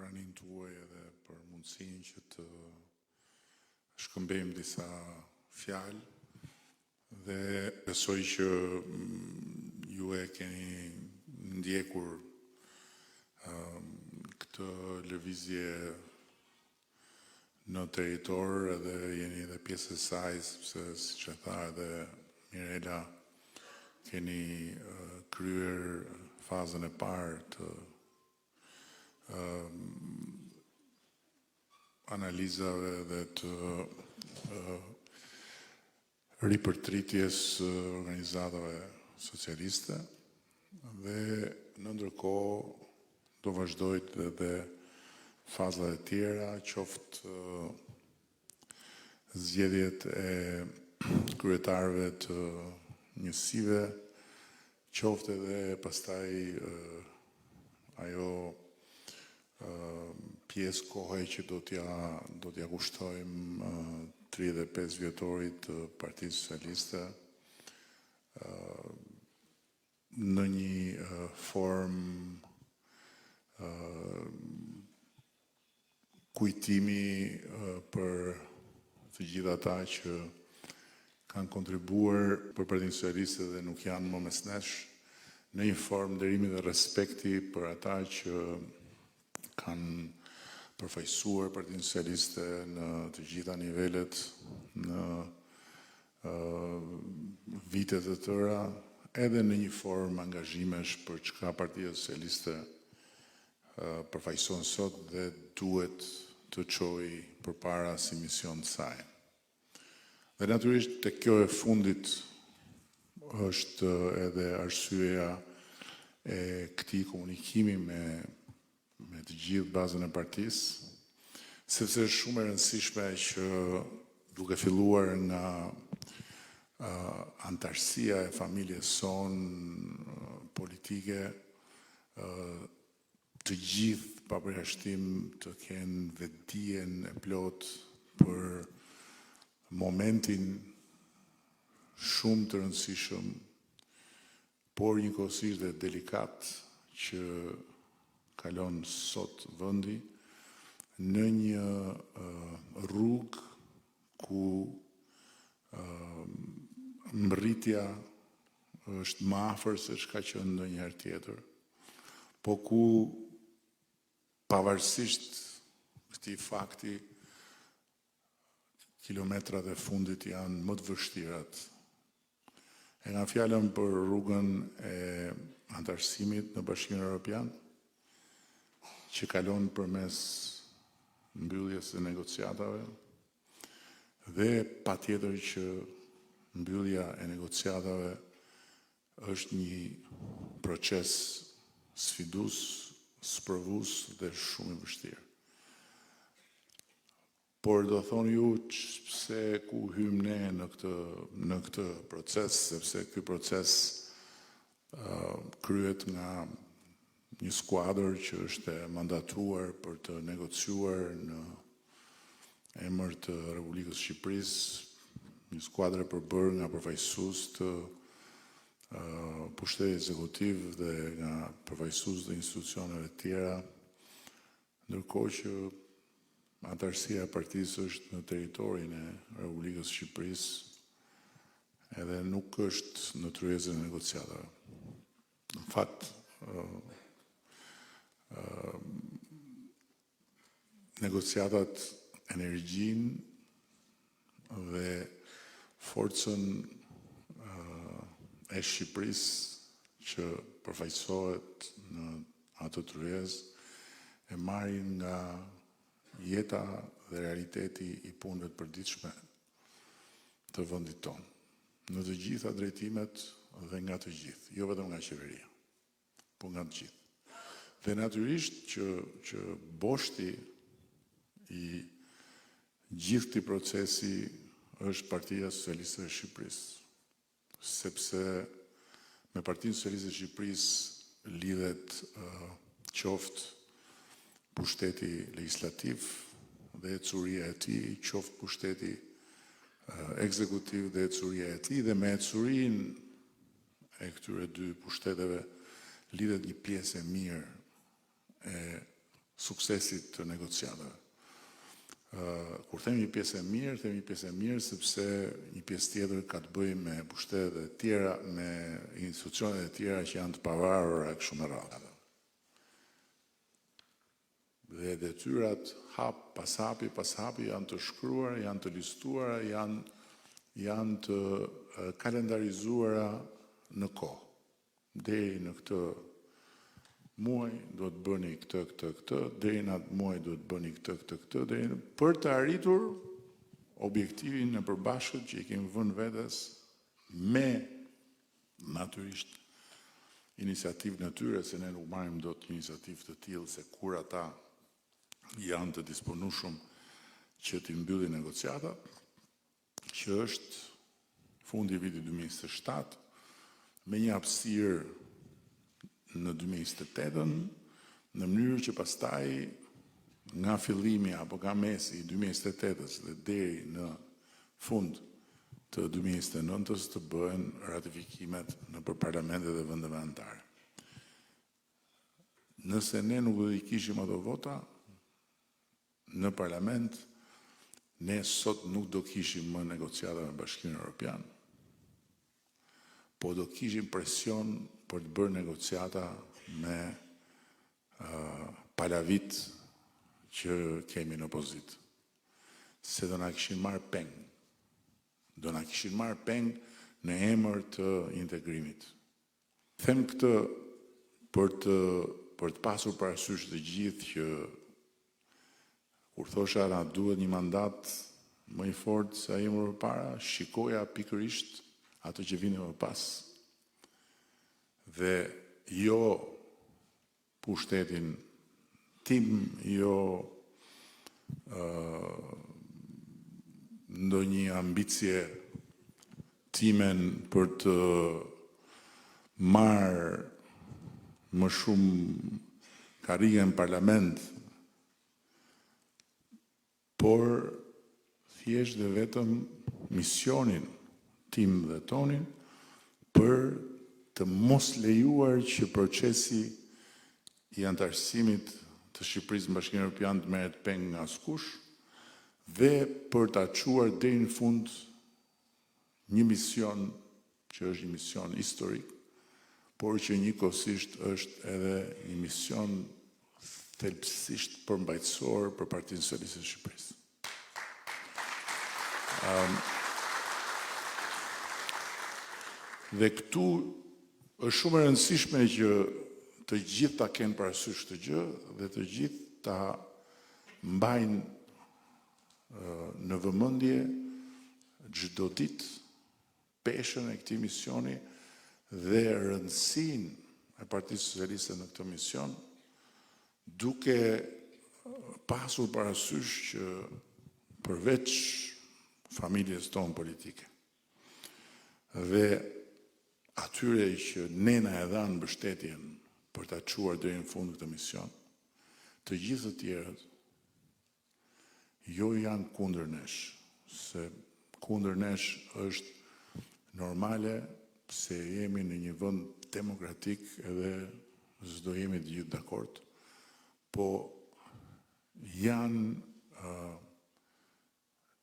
pranin tuaj edhe për mundësinë që të shkëmbejmë disa fjalë dhe besoj që ju e keni ndjekur këtë lëvizje në territor edhe jeni edhe pjesë e saj, sepse siç e tha edhe Mirela, keni kryer fazën e parë të analizave dhe të ripërtritjes organizatave socialiste dhe në ndërkohë do vazhdojtë edhe fazat e tjera, qoftë zgjedhjet e kryetarëve të njësive, qoftë edhe pastaj ajo pjesë kohe që do t'ja kushtojmë 35 vjetorit të Partisë Socialiste në një formë kujtimi për të gjithë ata që kanë kontribuar për Partinë Socialiste dhe nuk janë më mesnesh, në një formë nderimi dhe respekti për ata që kanë përfaqësuar Partinë Socialiste në të gjitha nivelet, në vitet e tëra, edhe në një formë angazhimesh për çka Partia Socialiste përfaqëson sot dhe duhet të çojë përpara si mision të saj. Dhe natyrisht tek kjo e fundit është edhe arsyeja e këtij komunikimi me të gjithë bazën e partisë, sepse është shumë e rëndësishme që duke filluar nga antarësia e familjes sonë politike, të gjithë pa përjashtim të kenë vetdijen e plot për momentin shumë të rëndësishëm, por njëkohësisht dhe delikat që kalon sot vendi në një rrugë ku mbërritja është më afër se çka qenë ndonjëherë tjetër, po ku pavarësisht këtij fakti kilometrat e fundit janë më të vështirat. E nga fjalën për rrugën e antarësimit në Bashkimin Evropian, që kalon përmes mbylljes së negociatave, dhe patjetër që mbyllja e negociatave është një proces sfidues, sprovues dhe shumë i vështirë. Por do thoni ju pse ku hym ne në këtë proces, sepse ky proces kryhet nga një skuadër që është e mandatuar për të negociuar në emër të Republikës së Shqipërisë, një skuadër e përbërë nga përfaqësues të pushtetit ekzekutiv dhe nga përfaqësues të institucioneve të tjera, ndërkohë që antarësia e partisë është në territorin e Republikës së Shqipërisë edhe nuk është në tryezën e negociatave. Në fakt, negociatat energjinë dhe forcën e Shqipërisë që përfaqësohet në atë tryezë e marrin nga jeta dhe realiteti i punëve të përditshme të vendit tonë, në të gjitha drejtimet dhe nga të gjithë, jo vetëm nga qeveria, po nga të gjithë. Dhe natyrisht që boshti i gjithë këtij procesi është Partia Socialiste e Shqipërisë, sepse me Partinë Socialiste e Shqipërisë lidhet qoftë pushteti legislativ dhe ecuria e tij, qoftë pushteti ekzekutiv dhe ecuria e tij, dhe me ecurinë e këtyre dy pushteteve lidhet një pjesë e mirë e suksesit të negociatave. Kur themi pjesë e mirë, themi pjesë e mirë sepse një pjesë tjetër ka të bëjë me pushtetet e tjera, me institucionet e tjera që janë të pavarura kështu me radhë. Dhe detyrat hap pas hapi janë të shkruara, janë të listuara, janë të kalendarizuara në kohë. Deri në këtë muaj do të bëni këtë, deri në atë muaj do të bëni këtë, për të arritur objektivin e përbashkët që i kemi vënë vetes me natyrisht iniciativë natyre, se ne nuk marrim dot iniciativë të tillë se kur ata janë të disponueshëm që t'i mbyllin negociata, që është fundi i vitit 2027, me një hapësirë në 2028, në mënyrë që pastaj nga fillimi apo nga mesi i 2028-s dhe deri në fund të 2029-s të bëhen ratifikimet nëpër parlamentet e vendeve anëtare. Nëse ne nuk do i kishim ato vota në parlament, ne sot nuk do kishim më negociata me Bashkimin Evropian, po do kishim presion për të bërë negociata me palavit që kemi në opozitë. Se do na kishin marrë peng. Do na kishin marrë peng në emër të integrimit. Them këtë për të pasur parasysh të gjithë që kur thosha na duhet një mandat më i fortë se ai më përpara, shikoja pikërisht ato që vini më pas. Dhe jo pushtetin tim, jo ndonjë ambicie timen për të marrë më shumë karrige në parlament, por thjesht dhe vetëm misionin tim dhe tonin për të mos lejuar që procesi i antarësimit të Shqipërisë në Bashkimin Evropian të merret peng nga askush dhe për ta çuar deri në fund një mision që është një mision historik, por që njëkohësisht është edhe një mision thelbësisht përmbajtësor për Partinë Socialiste të Shqipërisë. Dhe këtu është shumë e rëndësishme që të gjithë ta kenë parasysh këtë gjë dhe të gjithë ta mbajnë në vëmendje çdo ditë peshën e këtij misioni dhe rëndësinë e Partisë Socialiste në këtë mision, duke pasur parasysh që përveç familjes tonë politike dhe atyre që ne na e dhanë mbështetjen për ta çuar deri në fund këtë mision, të gjithë të tjerët jo janë kundër nesh, se kundër nesh është normale se jemi në një vend demokratik edhe s'do jemi të gjithë dakord, po janë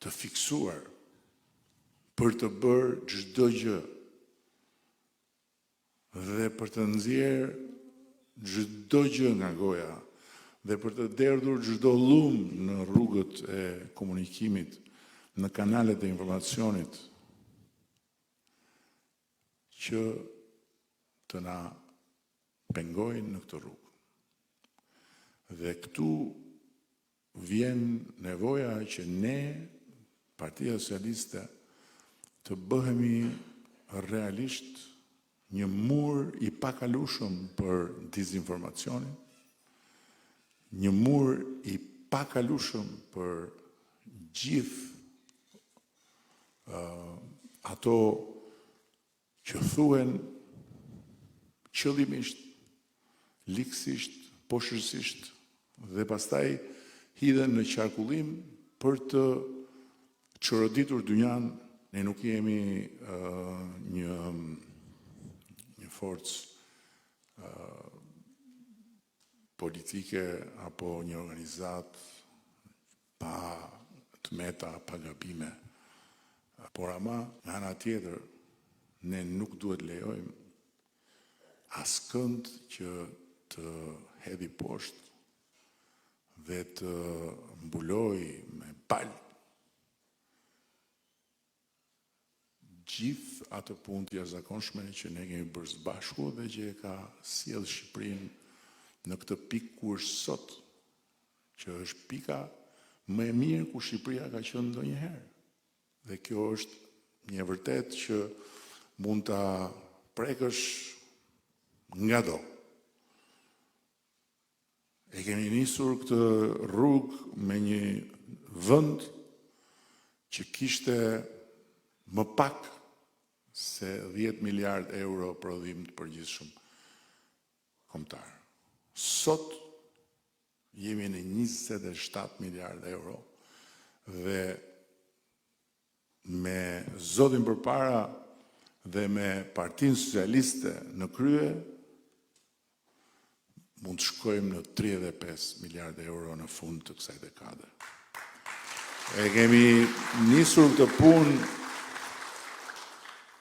të fiksuar për të bërë çdo gjë dhe për të nxjerrë çdo gjë nga goja dhe për të derdhur çdo llum në rrugët e komunikimit, në kanalet e informacionit që të na pengojnë në këtë rrugë. Dhe këtu vjen nevoja që ne, Partia Socialiste, të bëhemi realisht një mur i pakalueshëm për dezinformacionin, një mur i pakalueshëm për gjithë ato që thuhen qëllimisht, liksisht, poshërsisht dhe pastaj hidhen në qarkullim për të çoroditur dynjan. Ne nuk jemi një forcë politike apo një organizat pa të meta, pa gabime. Por ama, nga ana tjetër, ne nuk duhet lejojmë askënd që të hedhi poshtë dhe të mbuloj me palë gjithë atë punë të jashtëzakonshme që ne kemi bërë së bashku dhe që e ka sjellë Shqipërinë në këtë pikë ku është sot, që është pika më e mirë ku Shqipëria ka qenë ndonjëherë. Dhe kjo është një vërtet që mund ta prekësh ngado. E kemi nisur këtë rrugë me një vend që kishte më pak se 10 miliard euro prodhim të përgjithshëm kombëtar. Sot jemi në 27 miliard euro dhe me zotin përpara dhe me Partinë Socialiste në krye mund të shkojmë në 35 miliard euro në fund të kësaj dekade. E kemi nisur këtë punë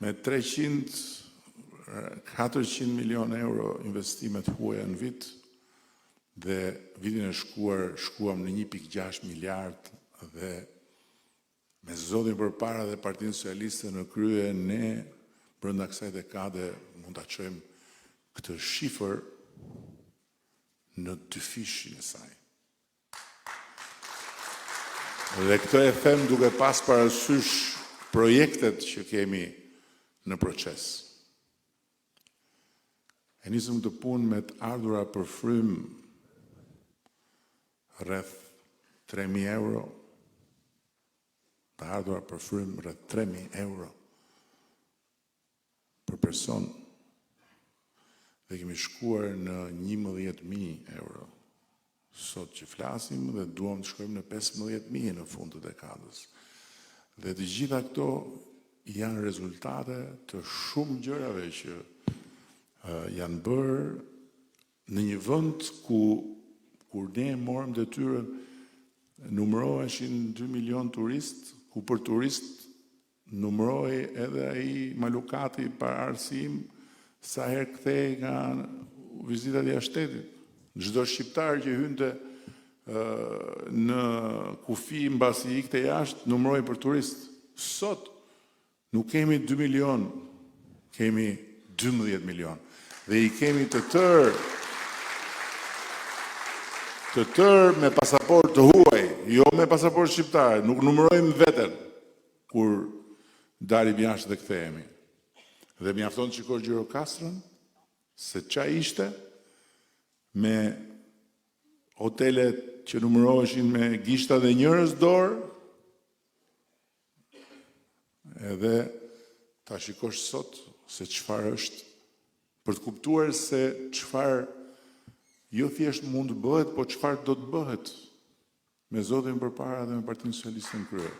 me 400 milion euro investimet huaja në vit dhe vitin e shkuar shkuam në 1.6 miliard dhe me zotin përpara dhe Partinë Socialiste në krye ne brenda kësaj dekade mund ta çojmë këtë shifër në dyfishin e saj. Dhe këtë e them duke pas parasysh projektet që kemi në proces. E nisëm të punë me të ardhura për frym rreth 3.000 euro, të ardhura për frym rreth 3.000 euro për person dhe kemi shkuar në 11.000 euro. Sot që flasim dhe duam të shkojmë në 15.000 në fund të dekadës. Dhe të gjitha këto janë rezultate të shumë gjërave që janë bërë në një vend kur ne morëm detyrën numëroheshin 2 milion turist, ku për turist numëroi edhe ai malukati para arsim sa herë kthehej nga vizitat e shtetit. Çdo shqiptar që hynte në kufi mbasi ikte jashtë numëroi për turist. Sot nuk kemi 2 milion, kemi 12 milion. Dhe i kemi të tërë me pasaport të huaj, jo me pasaport shqiptar, nuk numërojmë veten kur dalim jashtë dhe kthehemi. Dhe mjafton të shikosh Gjirokastrën, se ç'a ishte me hotelet që numëroheshin me gishta dhe njerëz dorë, edhe ta shikosh sot se çfarë është, për të kuptuar se çfarë jo thjesht mund të bëhet, po çfarë do të bëhet me zotin përpara dhe me Partinë Socialiste në krye.